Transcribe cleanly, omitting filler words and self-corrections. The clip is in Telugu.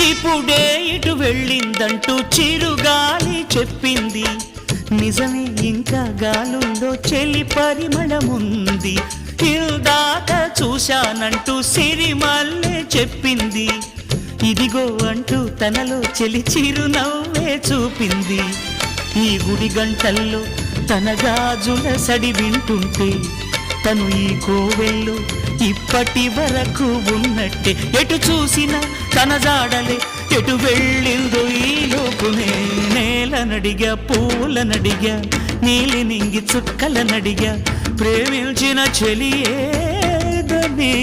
ఇప్పుడే ఇటు వెళ్ళిందంటూ చిరుగాలి చెప్పింది. నిజమే, ఇంకా గాలుల్లో చెలి పరిమళముంది. ఇందాక చూశానంటూ సిరిమల్లె చెప్పింది. ఇదిగో అంటూ తనలో చెలి చిరునవ్వే చూపింది. ఈ గుడి గంటల్లో తన గాజుల సడి వింటుంటే తను ఈ కోవెల్లో ఇప్పటి వరకు ఉన్నట్టే. ఎటు చూసినా తన జాడలే, ఎటు వెళ్ళిందో ఈ లోపునే. నేలనడిగా, పూలనడిగా, నీలి నింగి చుక్కలనడిగా, ప్రేమించిన చెలియేదని.